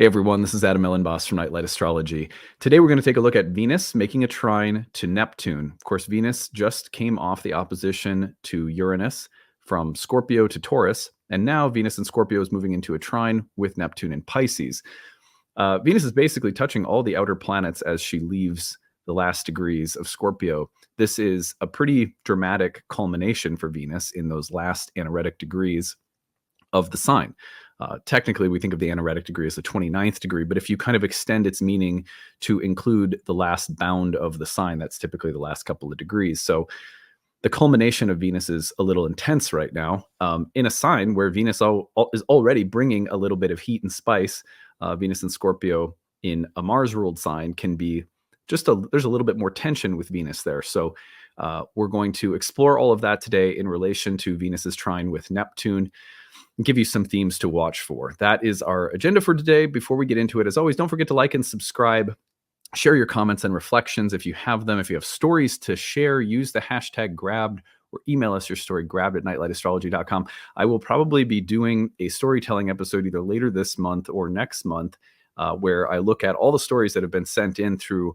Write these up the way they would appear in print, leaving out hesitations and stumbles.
Hey everyone, this is Elenbaas from Nightlight Astrology. Today we're going to take a look at Venus making a trine to Neptune. Of course, Venus just came off the opposition to Uranus from Scorpio to Taurus, and now Venus and Scorpio is moving into a trine with Neptune in Pisces. Venus is basically touching all the outer planets as she leaves the last degrees of Scorpio. This is a pretty dramatic culmination for Venus in those last anaretic degrees of the sign. Technically, we think of the anaretic degree as the 29th degree, but if you kind of extend its meaning to include the last bound of the sign, that's typically the last couple of degrees. So the culmination of Venus is a little intense right now in a sign where Venus is already bringing a little bit of heat and spice. Venus and Scorpio in a Mars-ruled sign can be there's a little bit more tension with Venus there. So we're going to explore all of that today in relation to Venus's trine with Neptune, and give you some themes to watch for. That is our agenda for today. Before we get into it, as always, don't forget to like and subscribe. Share your comments and reflections if you have them. If you have stories to share, use the hashtag grabbed or email us your story, grabbed@nightlightastrology.com. I will probably be doing a storytelling episode either later this month or next month where I look at all the stories that have been sent in through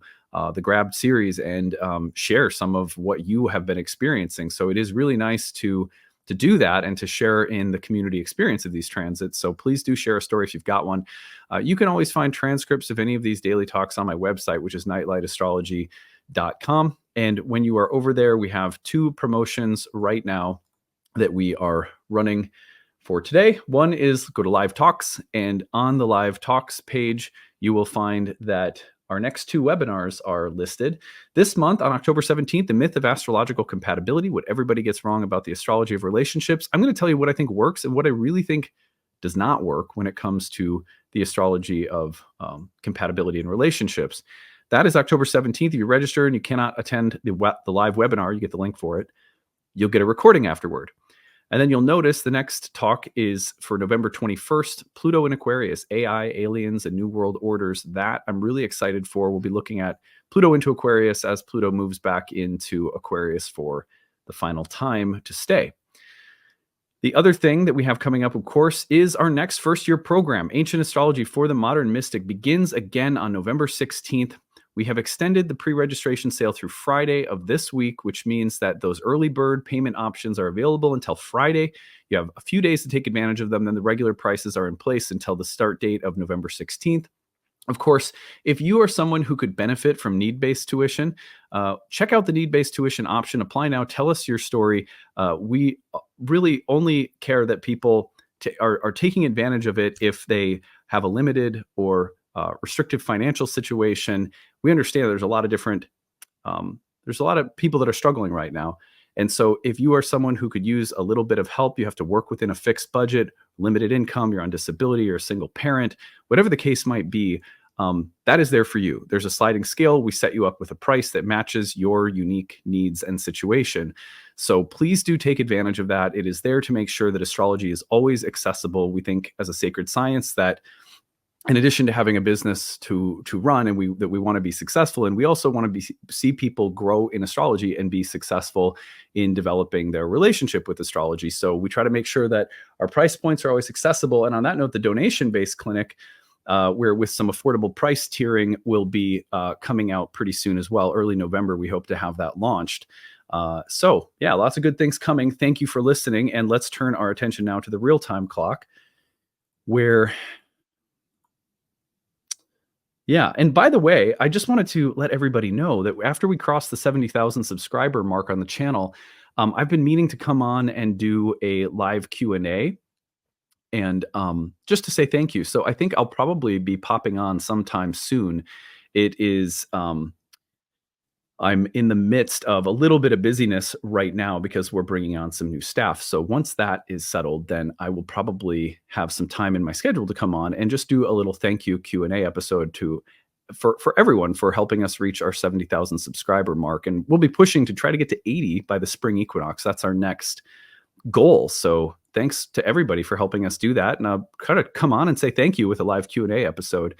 the Grabbed series and share some of what you have been experiencing. So it is really nice to do that and to share in the community experience of these transits. So please do share a story if you've got one. You can always find transcripts of any of these daily talks on my website, which is nightlightastrology.com. And when you are over there, we have two promotions right now that we are running for today. One is go to Live Talks, and on the Live Talks page, you will find that our next two webinars are listed. This month, on October 17th, the myth of astrological compatibility, what everybody gets wrong about the astrology of relationships. I'm going to tell you what I think works and what I really think does not work when it comes to the astrology of compatibility in relationships. That is October 17th. If you register and you cannot attend the live webinar, you get the link for it. You'll get a recording afterward. And then you'll notice the next talk is for November 21st, Pluto in Aquarius, AI, aliens, and New World Orders. That I'm really excited for. We'll be looking at Pluto into Aquarius as Pluto moves back into Aquarius for the final time to stay. The other thing that we have coming up, of course, is our next first-year program, Ancient Astrology for the Modern Mystic, begins again on November 16th. We have extended the pre-registration sale through Friday of this week, which means that those early bird payment options are available until Friday. You have a few days to take advantage of them. Then the regular prices are in place until the start date of November 16th. Of course, if you are someone who could benefit from need-based tuition, check out the need-based tuition option. Apply now. Tell us your story. We really only care that people are taking advantage of it if they have a limited or restrictive financial situation. We understand there's a lot of different, there's a lot of people that are struggling right now. And so if you are someone who could use a little bit of help, you have to work within a fixed budget, limited income, you're on disability, you're a single parent, whatever the case might be, that is there for you. There's a sliding scale. We set you up with a price that matches your unique needs and situation. So please do take advantage of that. It is there to make sure that astrology is always accessible. We think as a sacred science that in addition to having a business to run and we want to be successful, and we also want to see people grow in astrology and be successful in developing their relationship with astrology. So we try to make sure that our price points are always accessible. And on that note, the donation-based clinic, where with some affordable price tiering, will be coming out pretty soon as well. Early November, we hope to have that launched. So yeah, lots of good things coming. Thank you for listening. And let's turn our attention now to the real-time clock, where... Yeah. And by the way, I just wanted to let everybody know that after we cross the 70,000 subscriber mark on the channel, I've been meaning to come on and do a live Q&A and just to say thank you. So I think I'll probably be popping on sometime soon. It is... I'm in the midst of a little bit of busyness right now because we're bringing on some new staff. So once that is settled, then I will probably have some time in my schedule to come on and just do a little thank you Q&A episode for everyone for helping us reach our 70,000 subscriber mark. And we'll be pushing to try to get to 80 by the spring equinox. That's our next goal. So thanks to everybody for helping us do that. And I'll kind of come on and say thank you with a live Q&A episode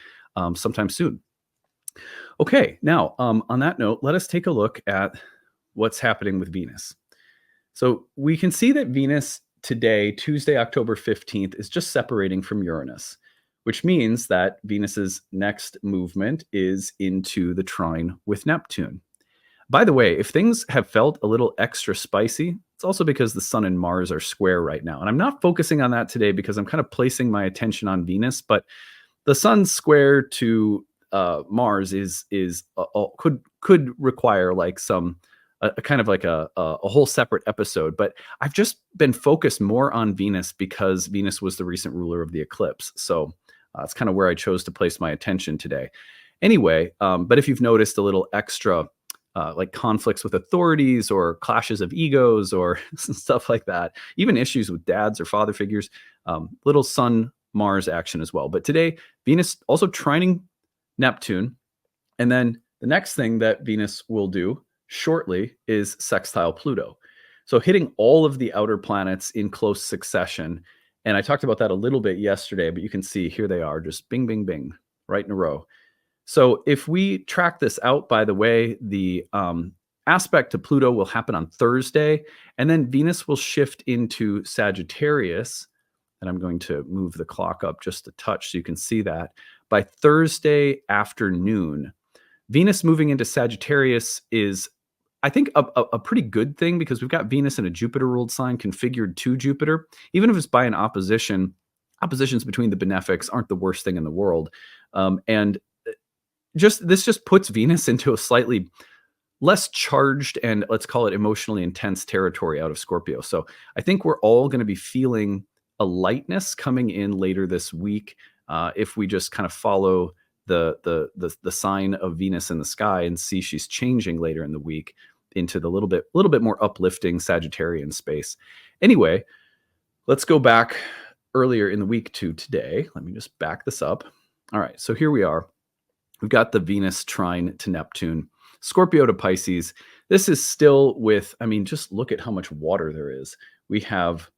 sometime soon. Okay, now on that note, let us take a look at what's happening with Venus. So we can see that Venus today, Tuesday, October 15th, is just separating from Uranus. which means that Venus's next movement is into the trine with Neptune. By the way, if things have felt a little extra spicy, it's also because the Sun and Mars are square right now. And I'm not focusing on that today because I'm kind of placing my attention on Venus, but the Sun square to Mars is could require like some a kind of like a whole separate episode. But I've just been focused more on Venus because Venus was the recent ruler of the eclipse. So that's kind of where I chose to place my attention today. Anyway, but if you've noticed a little extra like conflicts with authorities or clashes of egos or stuff like that, even issues with dads or father figures, little Sun Mars action as well. But today, Venus also trining Neptune. And then the next thing that Venus will do shortly is sextile Pluto. So hitting all of the outer planets in close succession. And I talked about that a little bit yesterday, but you can see here they are, just bing, bing, bing, right in a row. So if we track this out, by the way, the aspect to Pluto will happen on Thursday, and then Venus will shift into Sagittarius. And I'm going to move the clock up just a touch so you can see that. By Thursday afternoon, Venus moving into Sagittarius is, I think, a pretty good thing because we've got Venus in a Jupiter-ruled sign configured to Jupiter. Even if it's by an opposition, oppositions between the benefics aren't the worst thing in the world. And this just puts Venus into a slightly less charged and, let's call it, emotionally intense territory out of Scorpio. So I think we're all going to be feeling a lightness coming in later this week if we just kind of follow the sign of Venus in the sky and see she's changing later in the week into the little bit more uplifting Sagittarian space. Anyway, let's go back earlier in the week to today. Let me just back this up. All right, so here we are. We've got the Venus trine to Neptune, Scorpio to Pisces. This is still with, I mean, just look at how much water there is. We have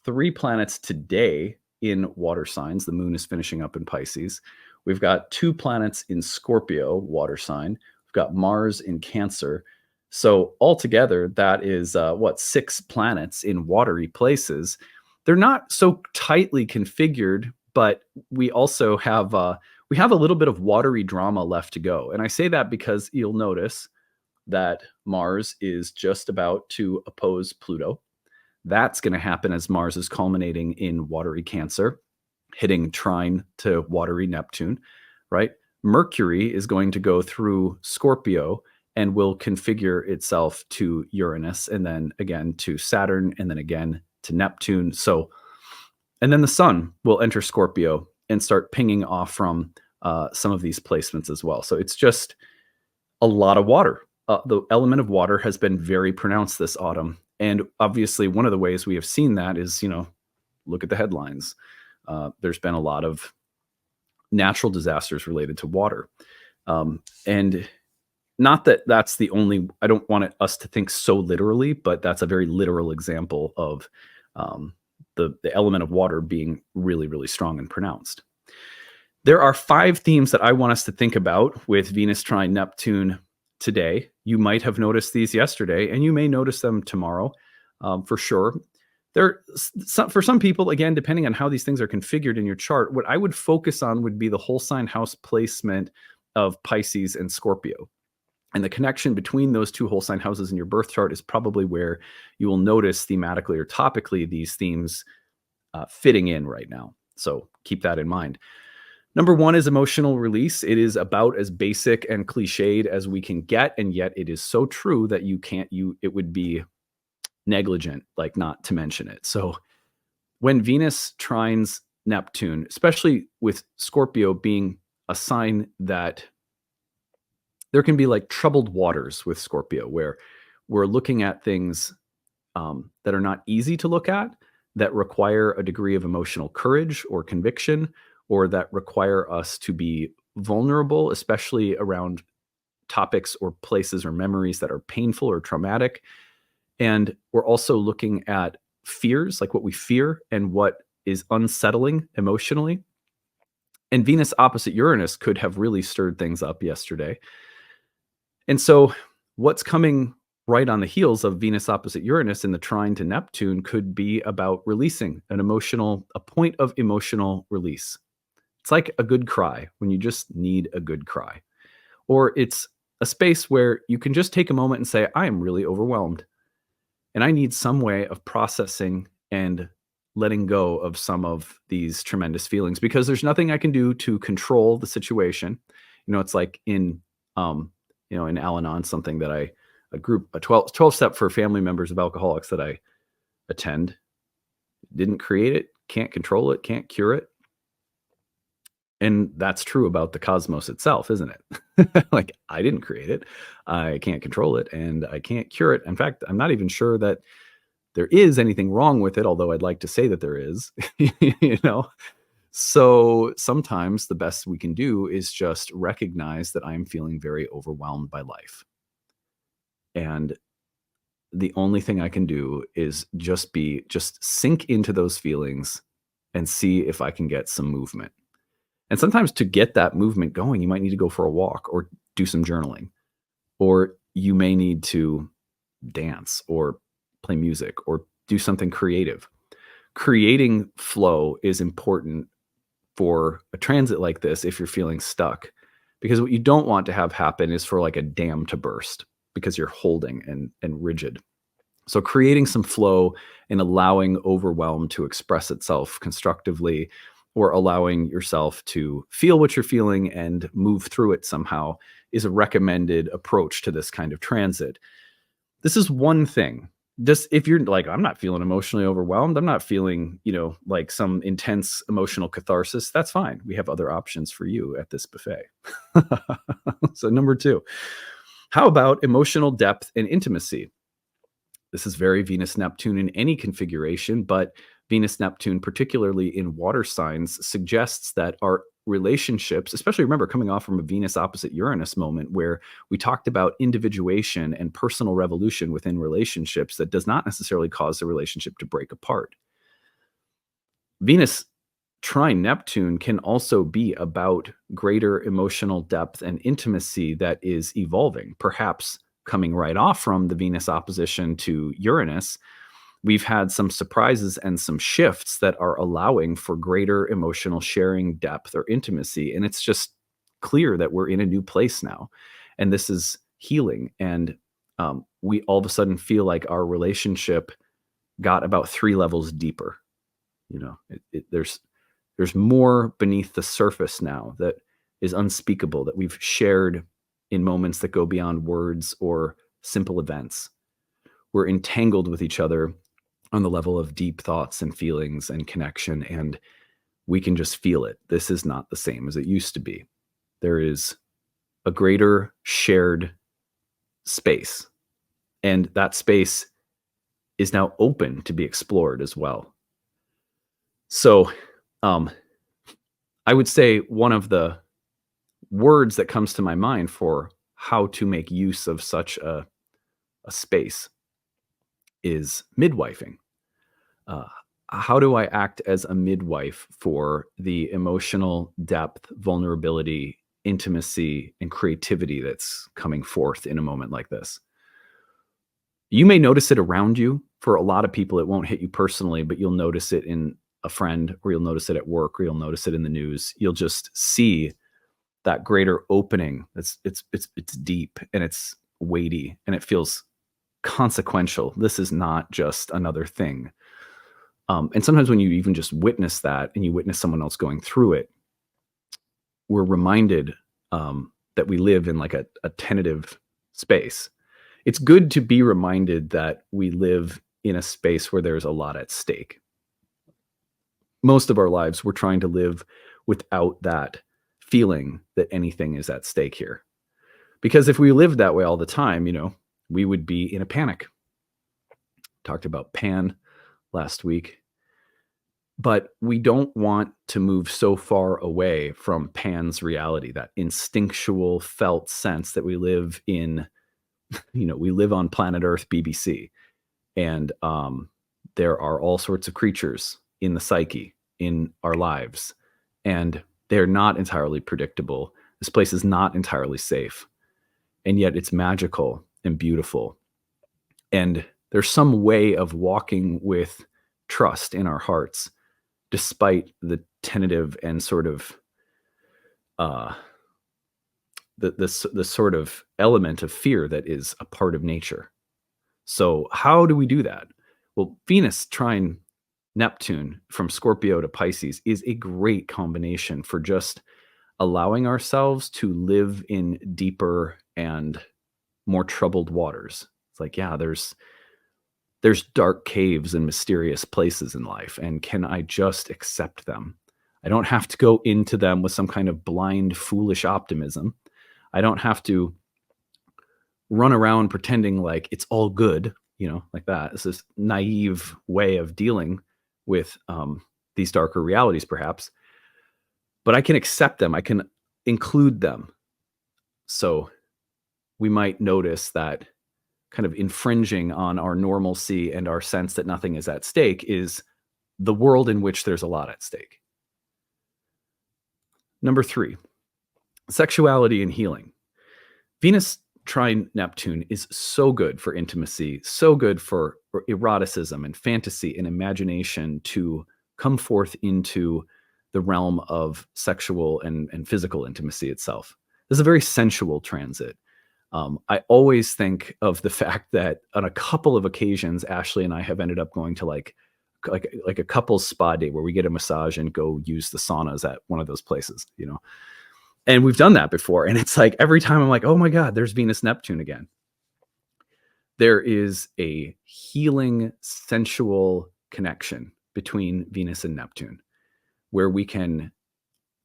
3 planets today in water signs. The moon is finishing up in Pisces. We've got 2 planets in Scorpio, water sign. We've got Mars in Cancer. So altogether, that is 6 planets in watery places. They're not so tightly configured, but we also have we have a little bit of watery drama left to go. And I say that because you'll notice that Mars is just about to oppose Pluto. That's going to happen as Mars is culminating in watery Cancer, hitting trine to watery Neptune, right? Mercury is going to go through Scorpio and will configure itself to Uranus and then again to Saturn and then again to Neptune. So, and then the Sun will enter Scorpio and start pinging off from some of these placements as well. So it's just a lot of water. The element of water has been very pronounced this autumn. And obviously, one of the ways we have seen that is, look at the headlines. There's been a lot of natural disasters related to water. And not that that's the only, I don't want us to think so literally, but that's a very literal example of the element of water being really, really strong and pronounced. There are 5 themes that I want us to think about with Venus trine Neptune today. You might have noticed these yesterday, and you may notice them tomorrow for sure. For some people, again, depending on how these things are configured in your chart, what I would focus on would be the whole sign house placement of Pisces and Scorpio. And the connection between those 2 whole sign houses in your birth chart is probably where you will notice thematically or topically these themes fitting in right now. So keep that in mind. Number 1 is emotional release. It is about as basic and cliched as we can get, and yet it is so true that it would be negligent, like, not to mention it. So when Venus trines Neptune, especially with Scorpio being a sign that there can be like troubled waters with Scorpio, where we're looking at things that are not easy to look at, that require a degree of emotional courage or conviction, or that require us to be vulnerable, especially around topics or places or memories that are painful or traumatic. And we're also looking at fears, like what we fear and what is unsettling emotionally. And Venus opposite Uranus could have really stirred things up yesterday. And so what's coming right on the heels of Venus opposite Uranus in the trine to Neptune could be about releasing a point of emotional release. It's like a good cry when you just need a good cry. Or it's a space where you can just take a moment and say, I am really overwhelmed and I need some way of processing and letting go of some of these tremendous feelings because there's nothing I can do to control the situation. It's like um, in Al-Anon, something that a group, a 12 step for family members of alcoholics that I attend, didn't create it, can't control it, can't cure it. And that's true about the cosmos itself, isn't it? Like, I didn't create it. I can't control it and I can't cure it. In fact, I'm not even sure that there is anything wrong with it, although I'd like to say that there is, you know? So sometimes the best we can do is just recognize that I'm feeling very overwhelmed by life. And the only thing I can do is just sink into those feelings and see if I can get some movement. And sometimes to get that movement going, you might need to go for a walk or do some journaling, or you may need to dance or play music or do something creative. Creating flow is important for a transit like this if you're feeling stuck, because what you don't want to have happen is for like a dam to burst because you're holding and rigid. So creating some flow and allowing overwhelm to express itself constructively, or allowing yourself to feel what you're feeling and move through it somehow, is a recommended approach to this kind of transit. This is one thing. Just if you're like, I'm not feeling emotionally overwhelmed, I'm not feeling, like some intense emotional catharsis, that's fine. We have other options for you at this buffet. So, number two, how about emotional depth and intimacy? This is very Venus Neptune in any configuration, but Venus Neptune, particularly in water signs, suggests that our relationships, especially remember coming off from a Venus opposite Uranus moment where we talked about individuation and personal revolution within relationships, that does not necessarily cause the relationship to break apart. Venus trine Neptune can also be about greater emotional depth and intimacy that is evolving, perhaps coming right off from the Venus opposition to Uranus. We've had some surprises and some shifts that are allowing for greater emotional sharing, depth, or intimacy. And it's just clear that we're in a new place now. And this is healing. And we all of a sudden feel like our relationship got about 3 levels deeper. There's more beneath the surface now that is unspeakable, that we've shared in moments that go beyond words or simple events. We're entangled with each other on the level of deep thoughts and feelings and connection, and we can just feel it. This is not the same as it used to be. There is a greater shared space, and that space is now open to be explored as well. So, I would say one of the words that comes to my mind for how to make use of such a space is midwifing. Uh, how do I act as a midwife for the emotional depth, vulnerability, intimacy, and creativity that's coming forth in a moment like this? You may notice it around you. For a lot of people, it won't hit you personally, but you'll notice it in a friend, or you'll notice it at work, or you'll notice it in the news. You'll just see that greater opening. It's deep and it's weighty and it feels consequential. This is not just another thing. And sometimes when you even just witness that and you witness someone else going through it, we're reminded that we live in like a tentative space. It's good to be reminded that we live in a space where there's a lot at stake. Most of our lives, we're trying to live without that feeling that anything is at stake here. Because if we lived that way all the time, we would be in a panic. Talked about Pan last week. But we don't want to move so far away from Pan's reality, that instinctual felt sense that we live in, we live on planet Earth, BBC. And there are all sorts of creatures in the psyche, in our lives. And they're not entirely predictable. This place is not entirely safe. And yet it's magical and beautiful. And there's some way of walking with trust in our hearts, despite the tentative and sort of uh, the sort of element of fear that is a part of nature. So how do we do that? Well, Venus trine Neptune from Scorpio to Pisces is a great combination for just allowing ourselves to live in deeper and more troubled waters. It's like, yeah, there's dark caves and mysterious places in life, and can I just accept them? I don't have to go into them with some kind of blind, foolish optimism. I don't have to run around pretending like it's all good, like that. It's this naive way of dealing with these darker realities, perhaps. But I can accept them. I can include them. So we might notice that kind of infringing on our normalcy and our sense that nothing is at stake is the world in which there's a lot at stake. Number 3, sexuality and healing. Venus trine Neptune is so good for intimacy, so good for eroticism and fantasy and imagination to come forth into the realm of sexual and physical intimacy itself. This is a very sensual transit. I always think of the fact that on a couple of occasions, Ashley and I have ended up going to like a couple's spa day where we get a massage and go use the saunas at one of those places, And we've done that before. And it's like every time I'm like, oh my God, there's Venus Neptune again. There is a healing, sensual connection between Venus and Neptune where we can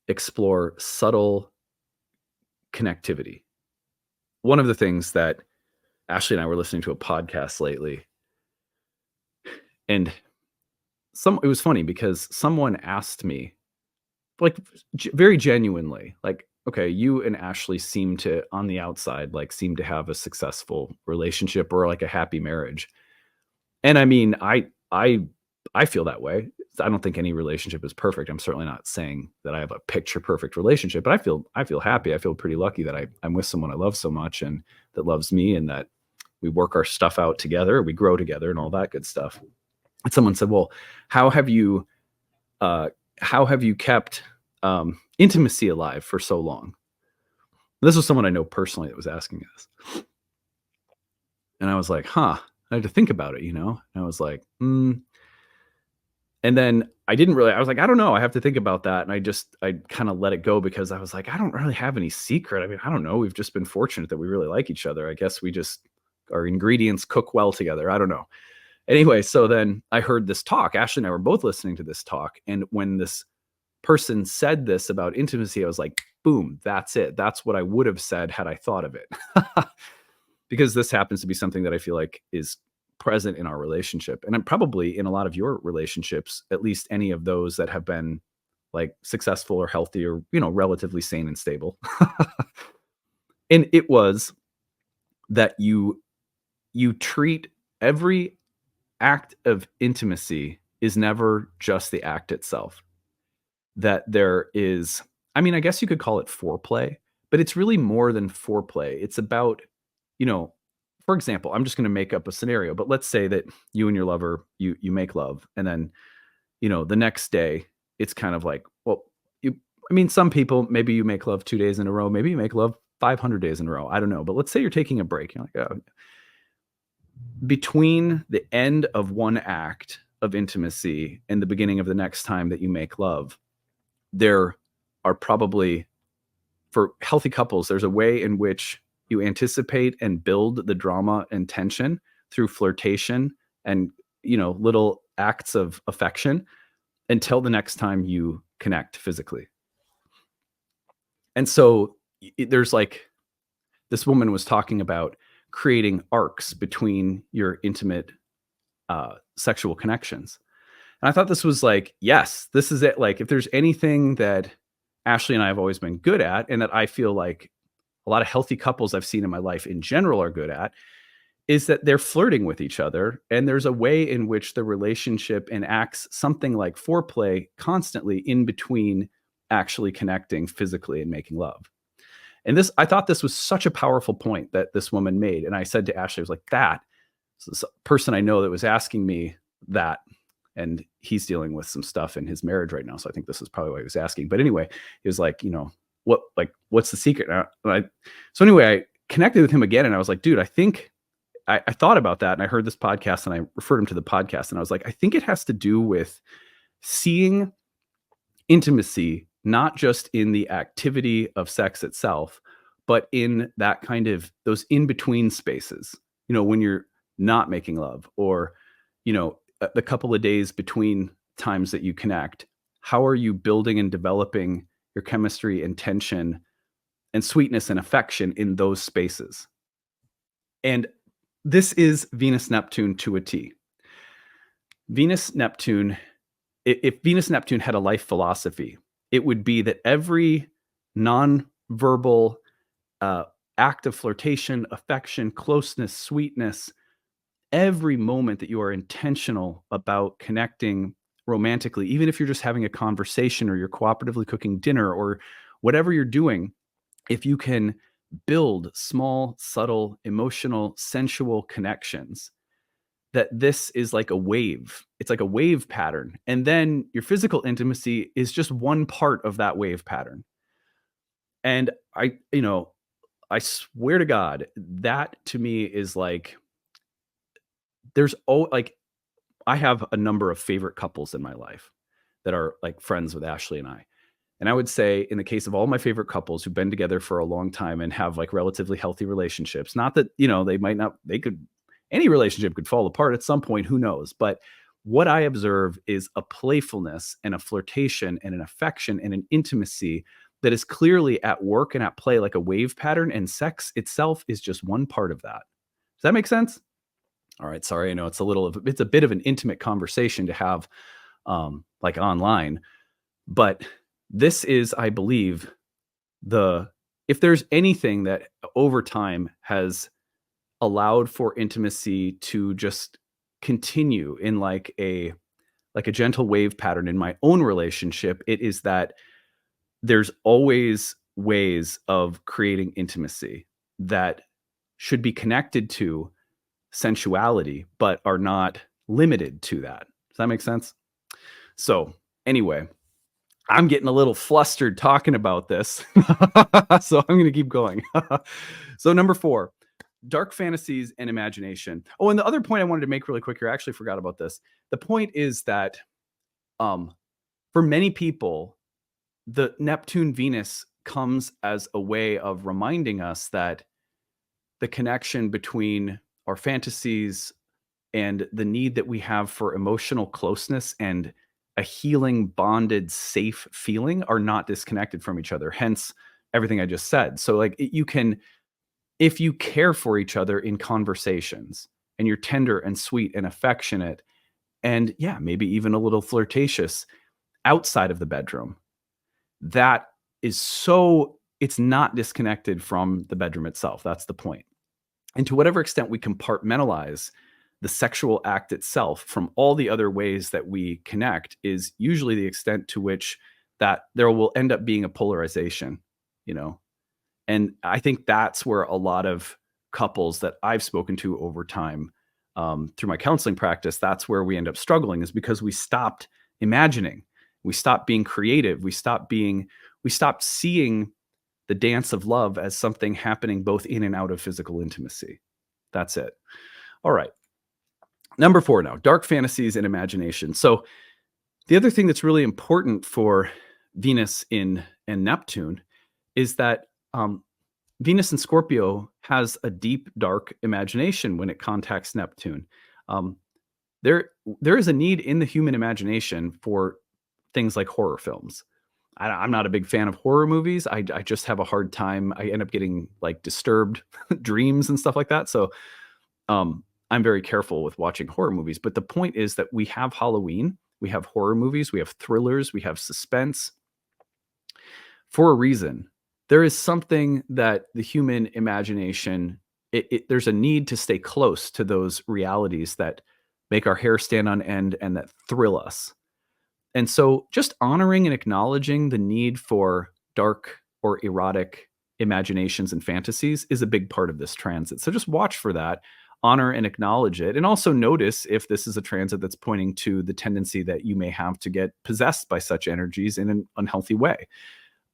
explore subtle connectivity. One of the things that Ashley and I were listening to a podcast lately, and it was funny because someone asked me, like, very genuinely, like, okay, you and Ashley seem to, on the outside, like, seem to have a successful relationship or like a happy marriage. And I mean, I feel that way. I don't think any relationship is perfect. I'm certainly not saying that I have a picture perfect relationship, but I feel happy. I feel pretty lucky that I'm with someone I love so much and that loves me, and that we work our stuff out together, we grow together, and all that good stuff. And someone said, "Well, how have you kept intimacy alive for so long?" This was someone I know personally that was asking us, and I was like, "Huh." I had to think about it, And I was like, And then I was like, I don't know. I have to think about that. And I kind of let it go because I was like, I don't really have any secret. I mean, I don't know. We've just been fortunate that we really like each other. I guess our ingredients cook well together. I don't know. Anyway, so then I heard this talk. Ashley and I were both listening to this talk. And when this person said this about intimacy, I was like, boom, that's it. That's what I would have said had I thought of it. Because this happens to be something that I feel like is present in our relationship, and I'm probably in a lot of your relationships, at least any of those that have been like successful or healthy or relatively sane and stable. And it was that you treat every act of intimacy is never just the act itself. That there is, I mean, I guess you could call it foreplay, but it's really more than foreplay. It's about, for example, I'm just going to make up a scenario, but let's say that you and your lover, you make love, and then, the next day it's kind of like, well, some people, maybe you make love 2 days in a row, maybe you make love 500 days in a row. I don't know. But let's say you're taking a break. You're like, oh. Between the end of one act of intimacy and the beginning of the next time that you make love, there are probably, for healthy couples, there's a way in which you anticipate and build the drama and tension through flirtation and, little acts of affection until the next time you connect physically. And so there's like, this woman was talking about creating arcs between your intimate sexual connections. And I thought this was like, yes, this is it. Like, if there's anything that Ashley and I have always been good at, and that I feel like a lot of healthy couples I've seen in my life in general are good at, is that they're flirting with each other. And there's a way in which the relationship enacts something like foreplay constantly in between actually connecting physically and making love. And I thought this was such a powerful point that this woman made. And I said to Ashley, I was like, that person I know that was asking me that, and he's dealing with some stuff in his marriage right now. So I think this is probably why he was asking. But anyway, he was like, what's the secret? So anyway, I connected with him again, and I was like, dude, I think I thought about that, and I heard this podcast, and I referred him to the podcast, and I was like, I think it has to do with seeing intimacy, not just in the activity of sex itself, but in that kind of those in between spaces, when you're not making love, or, the couple of days between times that you connect. How are you building and developing your chemistry and tension and sweetness and affection in those spaces? And this is Venus Neptune to a T. Venus Neptune, if Venus Neptune had a life philosophy, it would be that every non-verbal act of flirtation, affection, closeness, sweetness, every moment that you are intentional about connecting romantically, even if you're just having a conversation or you're cooperatively cooking dinner or whatever you're doing, if you can build small, subtle, emotional, sensual connections, that this is like a wave. It's like a wave pattern. And then your physical intimacy is just one part of that wave pattern. And I swear to God, that to me is like, I have a number of favorite couples in my life that are like friends with Ashley and I. And I would say, in the case of all my favorite couples who've been together for a long time and have like relatively healthy relationships, not that, any relationship could fall apart at some point, who knows? But what I observe is a playfulness and a flirtation and an affection and an intimacy that is clearly at work and at play like a wave pattern, and sex itself is just one part of that. Does that make sense? All right. Sorry. I know it's a bit of an intimate conversation to have like online, but this is, I believe, if there's anything that over time has allowed for intimacy to just continue in like a gentle wave pattern in my own relationship, it is that there's always ways of creating intimacy that should be connected to sensuality, but are not limited to that. Does that make sense? So anyway, I'm getting a little flustered talking about this. So I'm going to keep going. So number 4, dark fantasies and imagination. Oh, and the other point I wanted to make really quick here, I actually forgot about this. The point is that for many people, the Neptune Venus comes as a way of reminding us that the connection between our fantasies and the need that we have for emotional closeness and a healing, bonded, safe feeling are not disconnected from each other. Hence everything I just said. So like if you care for each other in conversations and you're tender and sweet and affectionate and maybe even a little flirtatious outside of the bedroom, that is it's not disconnected from the bedroom itself. That's the point. And to whatever extent we compartmentalize the sexual act itself from all the other ways that we connect is usually the extent to which that there will end up being a polarization, And I think that's where a lot of couples that I've spoken to over time through my counseling practice, that's where we end up struggling, is because we stopped imagining, we stopped being creative, we stopped seeing the dance of love as something happening both in and out of physical intimacy. That's it. All right. Number 4 now, dark fantasies and imagination. So the other thing that's really important for Venus and Neptune is that Venus in Scorpio has a deep, dark imagination when it contacts Neptune. There is a need in the human imagination for things like horror films. I'm not a big fan of horror movies. I just have a hard time. I end up getting like disturbed dreams and stuff like that. So I'm very careful with watching horror movies. But the point is that we have Halloween, we have horror movies, we have thrillers, we have suspense for a reason. There is something that the human imagination, there's a need to stay close to those realities that make our hair stand on end and that thrill us. And so just honoring and acknowledging the need for dark or erotic imaginations and fantasies is a big part of this transit. So just watch for that. honor and acknowledge it, and also notice if this is a transit that's pointing to the tendency that you may have to get possessed by such energies in an unhealthy way.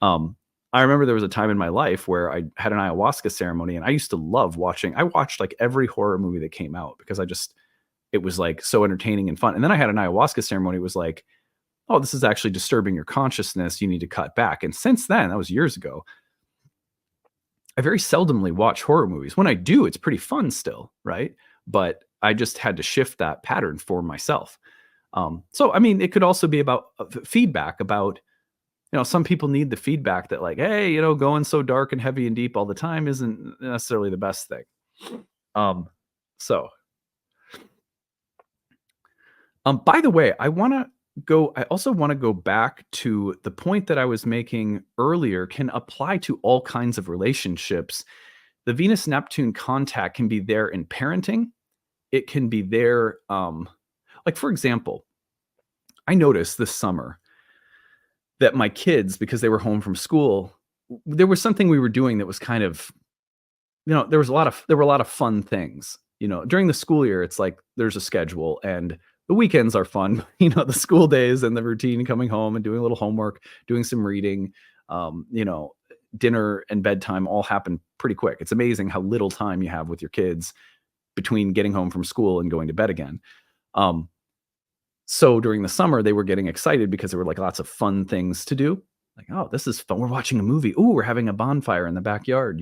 Um, I remember there was a time in my life where I had an ayahuasca ceremony, and I used to love watching. I watched like every horror movie that came out because it was like so entertaining and fun. And then I had an ayahuasca ceremony. It was like, oh, this is actually disturbing your consciousness. You need to cut back. And since then, that was years ago, I very seldomly watch horror movies. When I do, it's pretty fun still, right? But I just had to shift that pattern for myself. So, I mean, it could also be about feedback about, some people need the feedback that like, hey, going so dark and heavy and deep all the time isn't necessarily the best thing. Um, so, by the way, I also want to go back to the point that I was making earlier can apply to all kinds of relationships. The Venus Neptune contact can be there in parenting. It can be there, like, for example, I noticed this summer that my kids, because they were home from school, there was something we were doing that was kind of, there were a lot of fun things. During the school year, it's like there's a schedule and the weekends are fun. The school days and the routine, coming home and doing a little homework, doing some reading, dinner and bedtime all happen pretty quick. It's amazing how little time you have with your kids between getting home from school and going to bed again. So during the summer, they were getting excited because there were like lots of fun things to do. Like, oh, this is fun. We're watching a movie. Oh, we're having a bonfire in the backyard,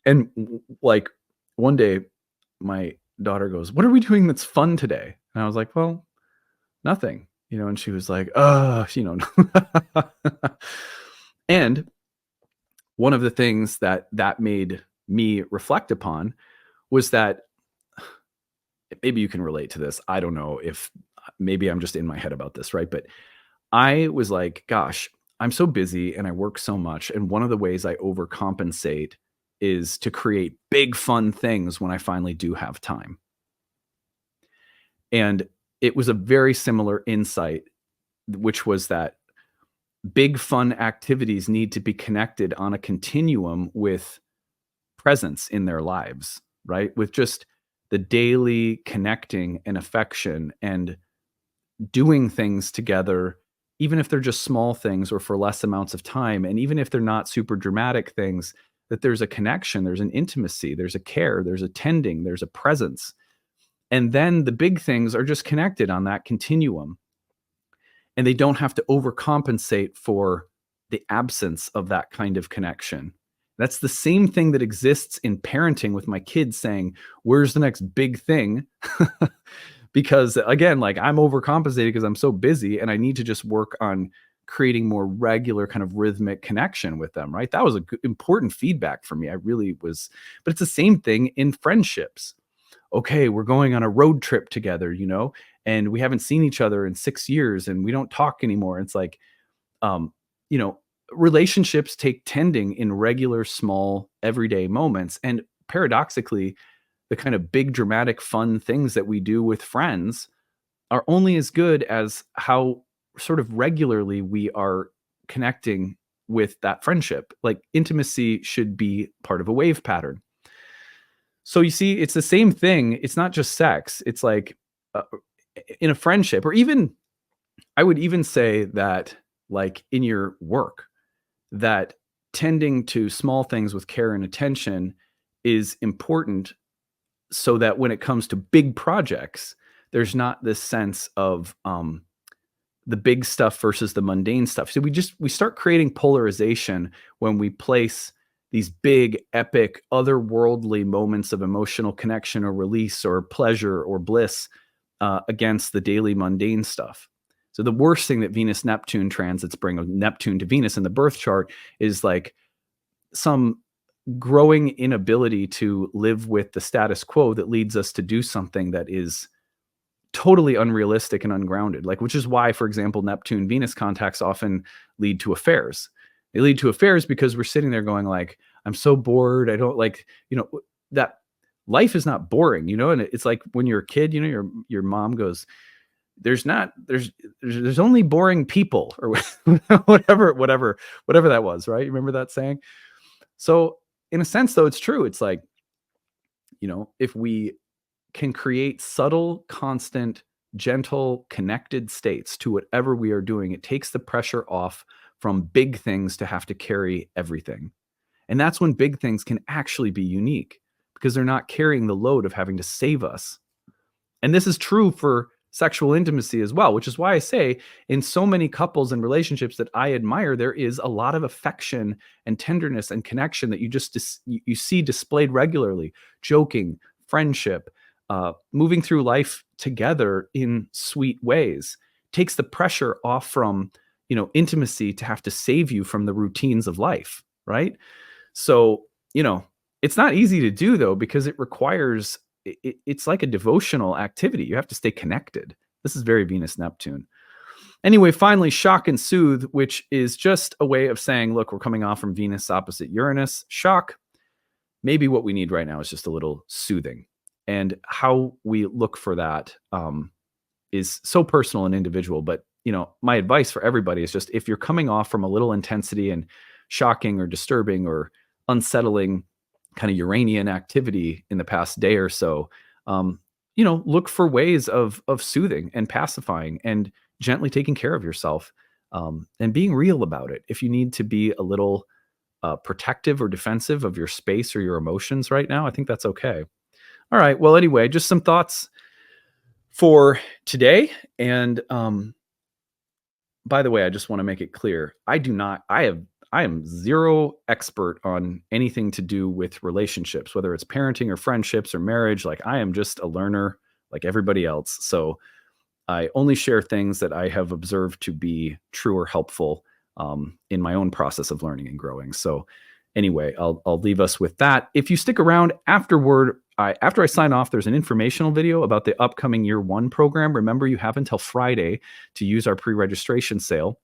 and like one day my daughter goes, "What are we doing that's fun today?" And I was like, "Well, nothing." And she was like, And one of the things that made me reflect upon was that, maybe you can relate to this. I don't know if maybe I'm just in my head about this, right? But I was like, gosh, I'm so busy and I work so much. And one of the ways I overcompensate is to create big fun things when I finally do have time. And it was a very similar insight, which was that big fun activities need to be connected on a continuum with presence in their lives, right? With just the daily connecting and affection and doing things together, even if they're just small things or for less amounts of time. And even if they're not super dramatic things, that there's a connection, there's an intimacy, there's a care, there's a tending, there's a presence. And then the big things are just connected on that continuum. And they don't have to overcompensate for the absence of that kind of connection. That's the same thing that exists in parenting with my kids saying, where's the next big thing? Because again, like I'm overcompensating because I'm so busy and I need to just work on creating more regular kind of rhythmic connection with them, right? That was important feedback for me. I really was, but it's the same thing in friendships. Okay, we're going on a road trip together, and we haven't seen each other in 6 years and we don't talk anymore. It's like, um, relationships take tending in regular, small, everyday moments. And paradoxically, the kind of big, dramatic, fun things that we do with friends are only as good as how sort of regularly we are connecting with that friendship. Like intimacy should be part of a wave pattern. So you see, it's the same thing. It's not just sex. It's like in a friendship, or even, I would even say that like in your work, that tending to small things with care and attention is important so that when it comes to big projects, there's not this sense of the big stuff versus the mundane stuff. So we start creating polarization when we place these big, epic, otherworldly moments of emotional connection or release or pleasure or bliss against the daily mundane stuff. So the worst thing that Venus-Neptune transits bring, of Neptune to Venus in the birth chart, is like some growing inability to live with the status quo that leads us to do something that is totally unrealistic and ungrounded. Like, which is why, for example, Neptune Venus contacts often lead to affairs. They lead to affairs because we're sitting there going like, I'm so bored. I don't like, that life is not boring, and it's like when you're a kid, your mom goes, there's only boring people, or whatever that was, right? You remember that saying? So in a sense, though, it's true. It's like if we can create subtle, constant, gentle, connected states to whatever we are doing, it takes the pressure off from big things to have to carry everything. And that's when big things can actually be unique because they're not carrying the load of having to save us. And this is true for sexual intimacy as well, which is why I say in so many couples and relationships that I admire, there is a lot of affection and tenderness and connection that you see displayed regularly, joking, friendship, moving through life together in sweet ways. Takes the pressure off from, intimacy to have to save you from the routines of life, right? So, it's not easy to do though, because it requires, it's like a devotional activity. You have to stay connected. This is very Venus Neptune. Anyway, finally, shock and soothe, which is just a way of saying, look, we're coming off from Venus opposite Uranus. Shock, maybe what we need right now is just a little soothing. And how we look for that is so personal and individual. But, my advice for everybody is just, if you're coming off from a little intensity and shocking or disturbing or unsettling kind of Uranian activity in the past day or so, look for ways of soothing and pacifying and gently taking care of yourself, and being real about it. If you need to be a little protective or defensive of your space or your emotions right now, I think that's okay. All right. Well, anyway, just some thoughts for today. And by the way, I just want to make it clear, I am zero expert on anything to do with relationships, whether it's parenting or friendships or marriage. Like, I am just a learner like everybody else. So I only share things that I have observed to be true or helpful in my own process of learning and growing. So anyway, I'll leave us with that. If you stick around after I sign off, there's an informational video about the upcoming year 1 program. Remember, you have until Friday to use our pre-registration sale.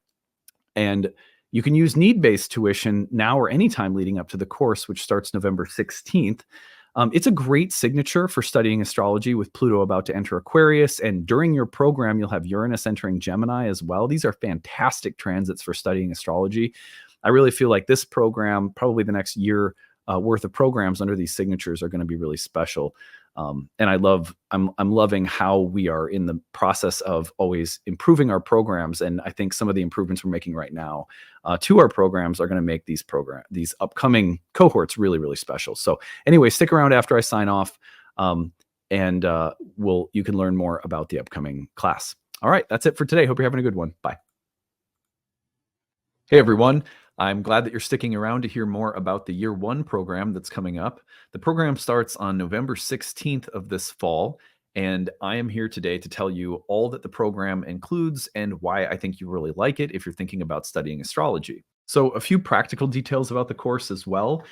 And you can use need-based tuition now or anytime leading up to the course, which starts November 16th. It's a great signature for studying astrology with Pluto about to enter Aquarius. And during your program, you'll have Uranus entering Gemini as well. These are fantastic transits for studying astrology. I really feel like this program, probably the next year worth of programs under these signatures, are going to be really special. And I'm loving how we are in the process of always improving our programs. And I think some of the improvements we're making right now to our programs are going to make these upcoming cohorts really, really special. So anyway, stick around after I sign off, and you can learn more about the upcoming class. All right, that's it for today. Hope you're having a good one. Bye. Hey, everyone. I'm glad that you're sticking around to hear more about the year 1 program that's coming up. The program starts on November 16th of this fall, and I am here today to tell you all that the program includes and why I think you really like it if you're thinking about studying astrology. So a few practical details about the course as well.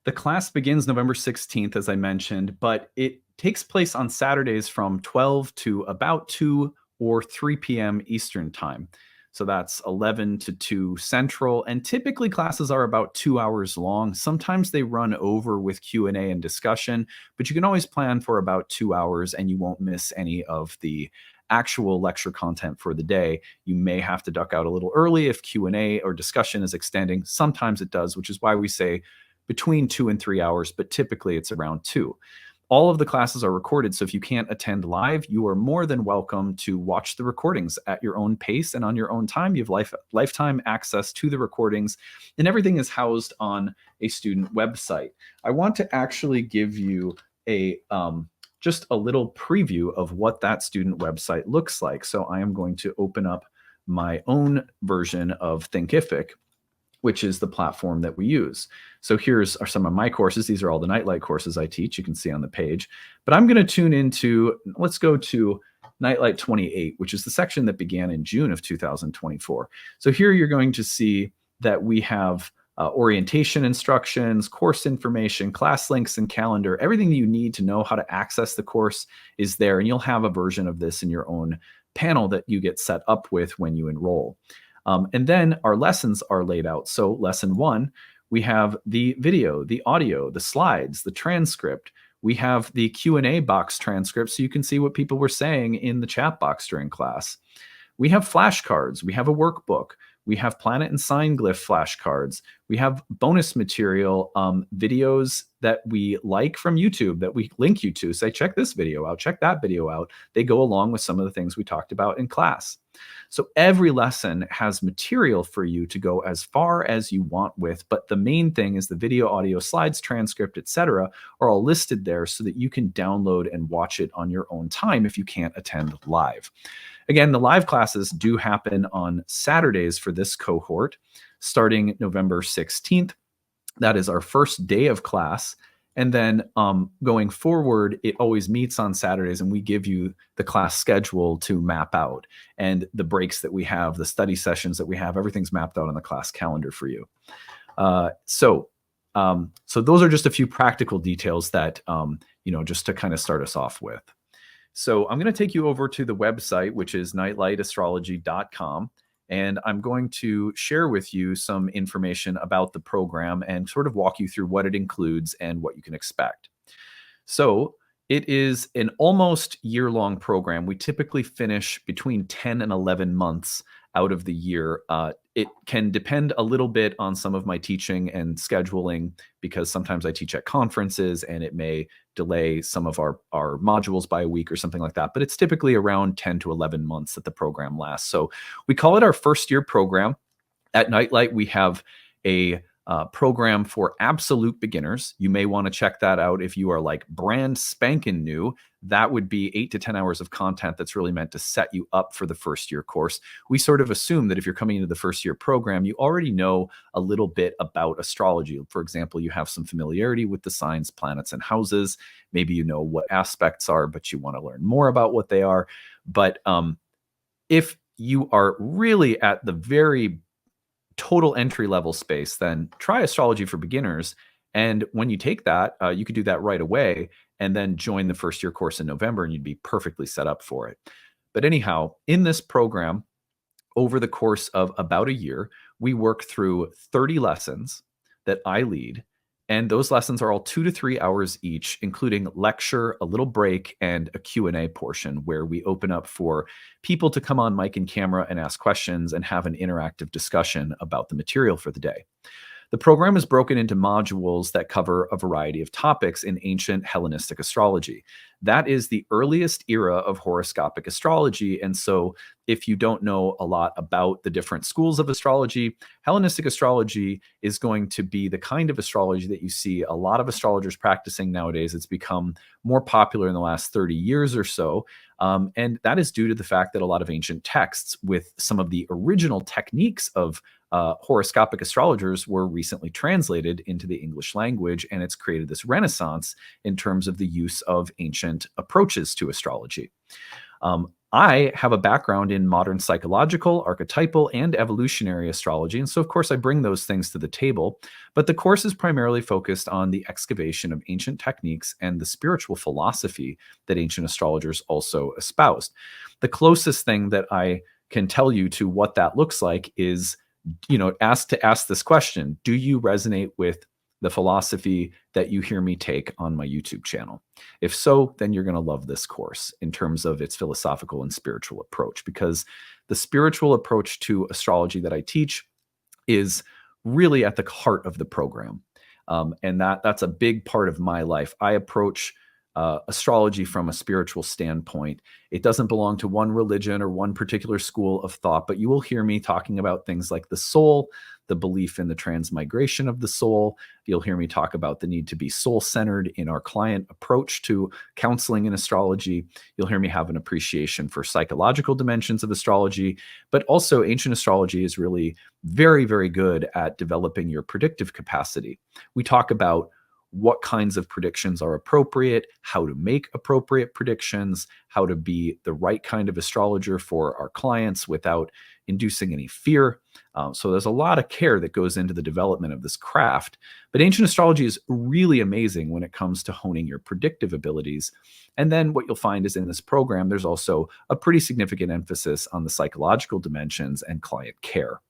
The class begins November 16th, as I mentioned, but it takes place on Saturdays from 12 to about 2 or 3 p.m. Eastern Time. So that's 11 to 2 Central. And typically classes are about 2 hours long. Sometimes they run over with Q&A and discussion, but you can always plan for about 2 hours and you won't miss any of the actual lecture content for the day. You may have to duck out a little early if Q&A or discussion is extending. Sometimes it does, which is why we say between 2 and 3 hours, but typically it's around 2. All of the classes are recorded, so if you can't attend live, you are more than welcome to watch the recordings at your own pace and on your own time. You have lifetime access to the recordings, and everything is housed on a student website. I want to actually give you just a little preview of what that student website looks like. So I am going to open up my own version of Thinkific, which is the platform that we use. So here's some of my courses. These are all the Nightlight courses I teach. You can see on the page. But I'm going to tune into, let's go to Nightlight 28, which is the section that began in June of 2024. So here you're going to see that we have orientation instructions, course information, class links, and calendar. Everything that you need to know how to access the course is there. And you'll have a version of this in your own panel that you get set up with when you enroll. And then our lessons are laid out. So lesson 1, we have the video, the audio, the slides, the transcript. We have the Q&A box transcript so you can see what people were saying in the chat box during class. We have flashcards. We have a workbook. We have planet and sign glyph flashcards. We have bonus material, videos that we like from YouTube that we link you to. Say, check this video out, check that video out. They go along with some of the things we talked about in class. So every lesson has material for you to go as far as you want with, but the main thing is the video, audio, slides, transcript, etc. are all listed there so that you can download and watch it on your own time if you can't attend live. Again, the live classes do happen on Saturdays for this cohort, starting November 16th. That is our first day of class. And then going forward, it always meets on Saturdays, and we give you the class schedule to map out. And the breaks that we have, the study sessions that we have, everything's mapped out on the class calendar for you. So those are just a few practical details that, just to kind of start us off with. So I'm going to take you over to the website, which is nightlightastrology.com. And I'm going to share with you some information about the program and sort of walk you through what it includes and what you can expect. So it is an almost year-long program. We typically finish between 10 and 11 months out of the year. It can depend a little bit on some of my teaching and scheduling, because sometimes I teach at conferences and it may delay some of our modules by a week or something like that. But it's typically around 10 to 11 months that the program lasts. So we call it our first year program. At Nightlight, we have a program for absolute beginners. You may want to check that out if you are like brand spanking new. That would be 8 to 10 hours of content that's really meant to set you up for the first year course. We sort of assume that if you're coming into the first year program, you already know a little bit about astrology. For example, you have some familiarity with the signs, planets, and houses. Maybe you know what aspects are, but you want to learn more about what they are. But if you are really at the very total entry level space, then try Astrology for Beginners. And when you take that, you could do that right away and then join the first year course in November, and you'd be perfectly set up for it. But anyhow, in this program, over the course of about a year, we work through 30 lessons that I lead. And those lessons are all 2 to 3 hours each, including lecture, a little break, and a Q&A portion where we open up for people to come on mic and camera and ask questions and have an interactive discussion about the material for the day. The program is broken into modules that cover a variety of topics in ancient Hellenistic astrology. That is the earliest era of horoscopic astrology. And so if you don't know a lot about the different schools of astrology, Hellenistic astrology is going to be the kind of astrology that you see a lot of astrologers practicing nowadays. It's become more popular in the last 30 years or so. And that is due to the fact that a lot of ancient texts with some of the original techniques of horoscopic astrologers were recently translated into the English language, and it's created this renaissance in terms of the use of ancient approaches to astrology. I have a background in modern psychological, archetypal, and evolutionary astrology, and so of course I bring those things to the table, but the course is primarily focused on the excavation of ancient techniques and the spiritual philosophy that ancient astrologers also espoused. The closest thing that I can tell you to what that looks like is, ask this question: do you resonate with the philosophy that you hear me take on my YouTube channel? If so, then you're going to love this course in terms of its philosophical and spiritual approach, because the spiritual approach to astrology that I teach is really at the heart of the program. And that's a big part of my life. I approach astrology from a spiritual standpoint. It doesn't belong to one religion or one particular school of thought, but you will hear me talking about things like the soul, the belief in the transmigration of the soul. You'll hear me talk about the need to be soul-centered in our client approach to counseling in astrology. You'll hear me have an appreciation for psychological dimensions of astrology, but also ancient astrology is really very, very good at developing your predictive capacity. We talk about what kinds of predictions are appropriate, how to make appropriate predictions, how to be the right kind of astrologer for our clients without inducing any fear. So there's a lot of care that goes into the development of this craft. But ancient astrology is really amazing when it comes to honing your predictive abilities. And then what you'll find is in this program, there's also a pretty significant emphasis on the psychological dimensions and client care.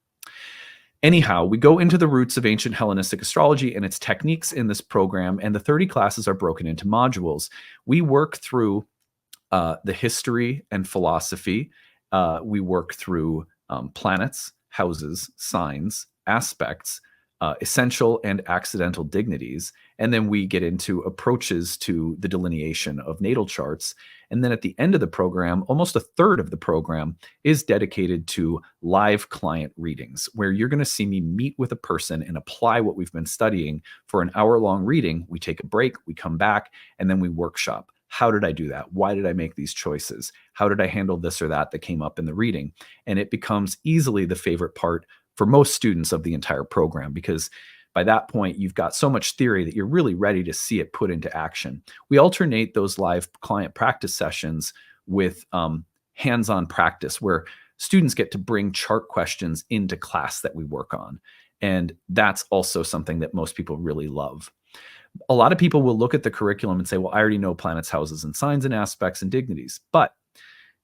Anyhow, we go into the roots of ancient Hellenistic astrology and its techniques in this program, and the 30 classes are broken into modules. We work through the history and philosophy. We work through planets houses, signs, aspects, essential and accidental dignities. And then we get into approaches to the delineation of natal charts. And then at the end of the program, almost a third of the program is dedicated to live client readings, where you're going to see me meet with a person and apply what we've been studying for an hour-long reading. We take a break, we come back, and then we workshop. How did I do that? Why did I make these choices? How did I handle this or that came up in the reading? And it becomes easily the favorite part for most students of the entire program, because by that point, you've got so much theory that you're really ready to see it put into action. We alternate those live client practice sessions with hands-on practice, where students get to bring chart questions into class that we work on. And that's also something that most people really love. A lot of people will look at the curriculum and say, well, I already know planets, houses, and signs and aspects and dignities. But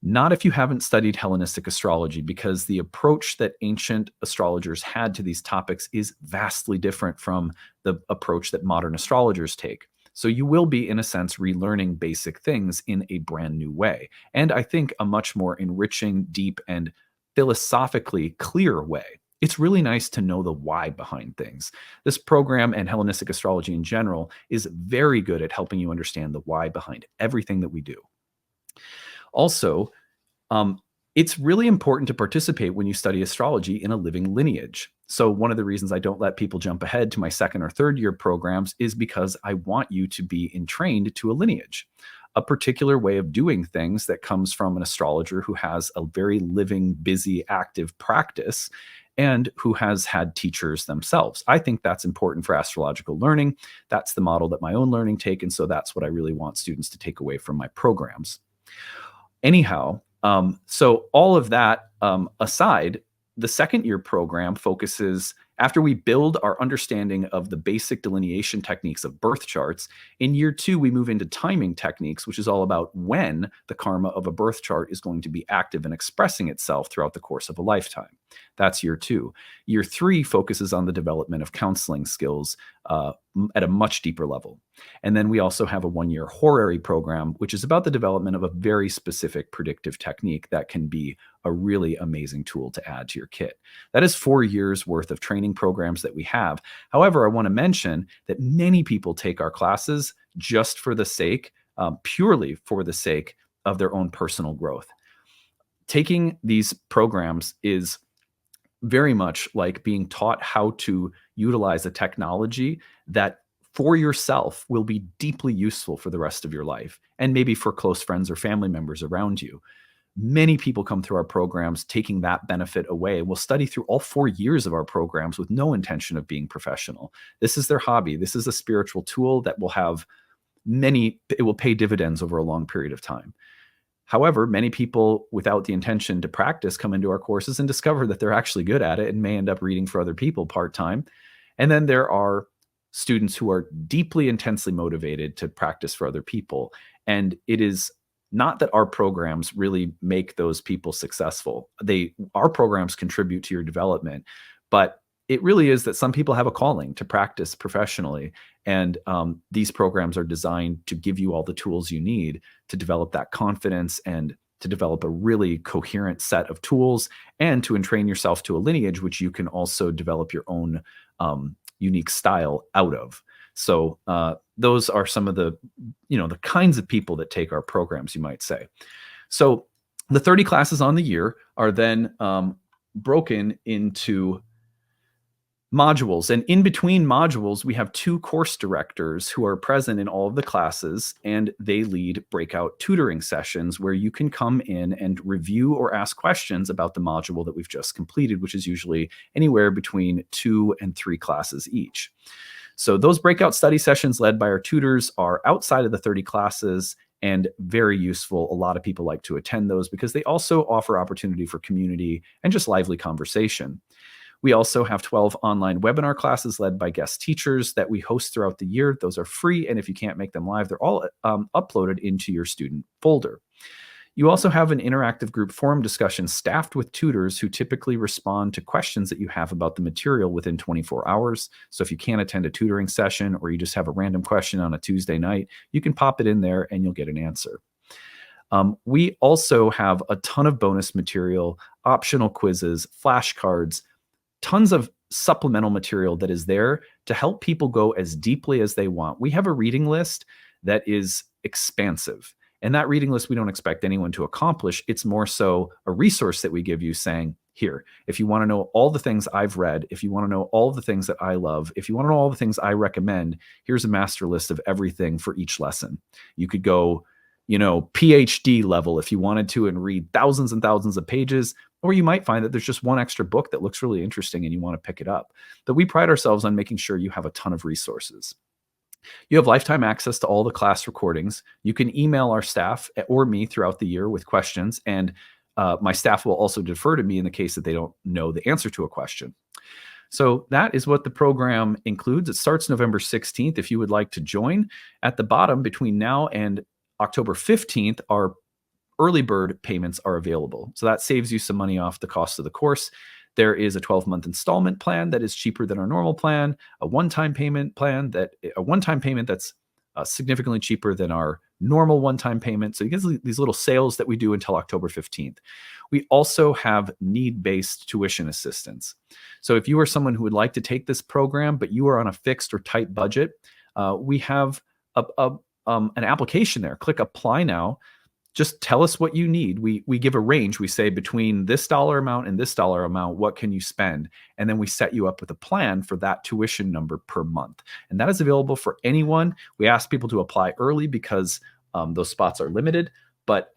not if you haven't studied Hellenistic astrology, because the approach that ancient astrologers had to these topics is vastly different from the approach that modern astrologers take. So you will be, in a sense, relearning basic things in a brand new way. And I think a much more enriching, deep, and philosophically clear way. It's really nice to know the why behind things. This program and Hellenistic astrology in general is very good at helping you understand the why behind everything that we do. Also, it's really important to participate when you study astrology in a living lineage. So one of the reasons I don't let people jump ahead to my second or third year programs is because I want you to be entrained to a lineage, a particular way of doing things that comes from an astrologer who has a very living, busy, active practice and who has had teachers themselves. I think that's important for astrological learning. That's the model that my own learning take, and so that's what I really want students to take away from my programs. Anyhow, so all of that aside, the second year program focuses, after we build our understanding of the basic delineation techniques of birth charts, in year 2, we move into timing techniques, which is all about when the karma of a birth chart is going to be active and expressing itself throughout the course of a lifetime. That's year 2. Year 3 focuses on the development of counseling skills at a much deeper level. And then we also have a 1-year horary program, which is about the development of a very specific predictive technique that can be a really amazing tool to add to your kit. That is 4 years worth of training programs that we have. However, I want to mention that many people take our classes just for the sake, purely for the sake of their own personal growth. Taking these programs is very much like being taught how to utilize a technology that for yourself will be deeply useful for the rest of your life, and maybe for close friends or family members around you. Many people come through our programs taking that benefit away. We'll study through all 4 years of our programs with no intention of being professional. This is their hobby. This is a spiritual tool that will have it will pay dividends over a long period of time. However, many people without the intention to practice come into our courses and discover that they're actually good at it and may end up reading for other people part-time. And then there are students who are deeply, intensely motivated to practice for other people. And it is not that our programs really make those people successful. Our programs contribute to your development, but it really is that some people have a calling to practice professionally. And these programs are designed to give you all the tools you need to develop that confidence and to develop a really coherent set of tools and to entrain yourself to a lineage, which you can also develop your own unique style out of. So those are some of the kinds of people that take our programs, you might say. So the 30 classes on the year are then broken into modules. And in between modules, we have 2 course directors who are present in all of the classes, and they lead breakout tutoring sessions where you can come in and review or ask questions about the module that we've just completed, which is usually anywhere between 2 and 3 classes each. So those breakout study sessions led by our tutors are outside of the 30 classes and very useful. A lot of people like to attend those because they also offer opportunity for community and just lively conversation. We also have 12 online webinar classes led by guest teachers that we host throughout the year. Those are free, and if you can't make them live, they're all uploaded into your student folder. You also have an interactive group forum discussion staffed with tutors who typically respond to questions that you have about the material within 24 hours. So if you can't attend a tutoring session or you just have a random question on a Tuesday night, you can pop it in there and you'll get an answer. We also have a ton of bonus material, optional quizzes, flashcards, tons of supplemental material that is there to help people go as deeply as they want. We have a reading list that is expansive. And that reading list, we don't expect anyone to accomplish. It's more so a resource that we give you saying, here, if you want to know all the things I've read, if you want to know all the things that I love, if you want to know all the things I recommend, here's a master list of everything for each lesson. You could go, PhD level if you wanted to and read thousands and thousands of pages, or you might find that there's just one extra book that looks really interesting and you want to pick it up. But we pride ourselves on making sure you have a ton of resources. You have lifetime access to all the class recordings. You can email our staff or me throughout the year with questions, and my staff will also defer to me in the case that they don't know the answer to a question. So that is what the program includes. It starts November 16th. If you would like to join, at the bottom between now and October 15th, our early bird payments are available. So that saves you some money off the cost of the course. There is a 12-month installment plan that is cheaper than our normal plan, a one-time payment that's significantly cheaper than our normal one-time payment. So you get these little sales that we do until October 15th. We also have need-based tuition assistance. So if you are someone who would like to take this program, but you are on a fixed or tight budget, we have an application there. Click apply now. Just tell us what you need. We give a range. We say between this dollar amount and this dollar amount, what can you spend? And then we set you up with a plan for that tuition number per month. And that is available for anyone. We ask people to apply early because those spots are limited, but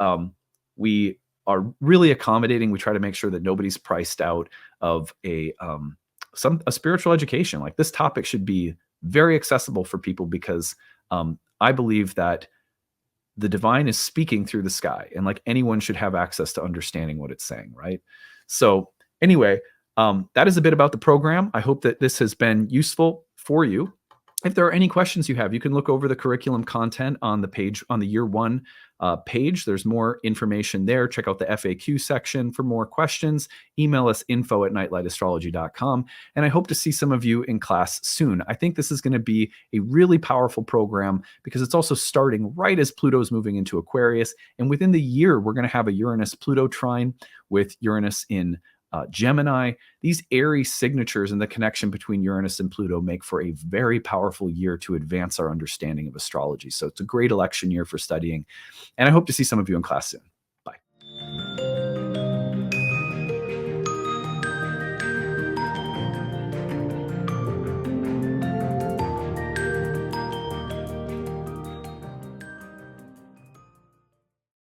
we are really accommodating. We try to make sure that nobody's priced out of a spiritual education. Like, this topic should be very accessible for people because I believe that the divine is speaking through the sky, and like anyone should have access to understanding what it's saying, right? So anyway, that is a bit about the program. I hope that this has been useful for you. If there are any questions you have, you can look over the curriculum content on the page, on the year one page. There's more information there. Check out the FAQ section for more questions. Email us info@nightlightastrology.com. And I hope to see some of you in class soon. I think this is going to be a really powerful program because it's also starting right as Pluto's moving into Aquarius. And within the year, we're going to have a Uranus-Pluto trine with Uranus in Gemini. These Aries signatures and the connection between Uranus and Pluto make for a very powerful year to advance our understanding of astrology. So it's a great election year for studying. And I hope to see some of you in class soon.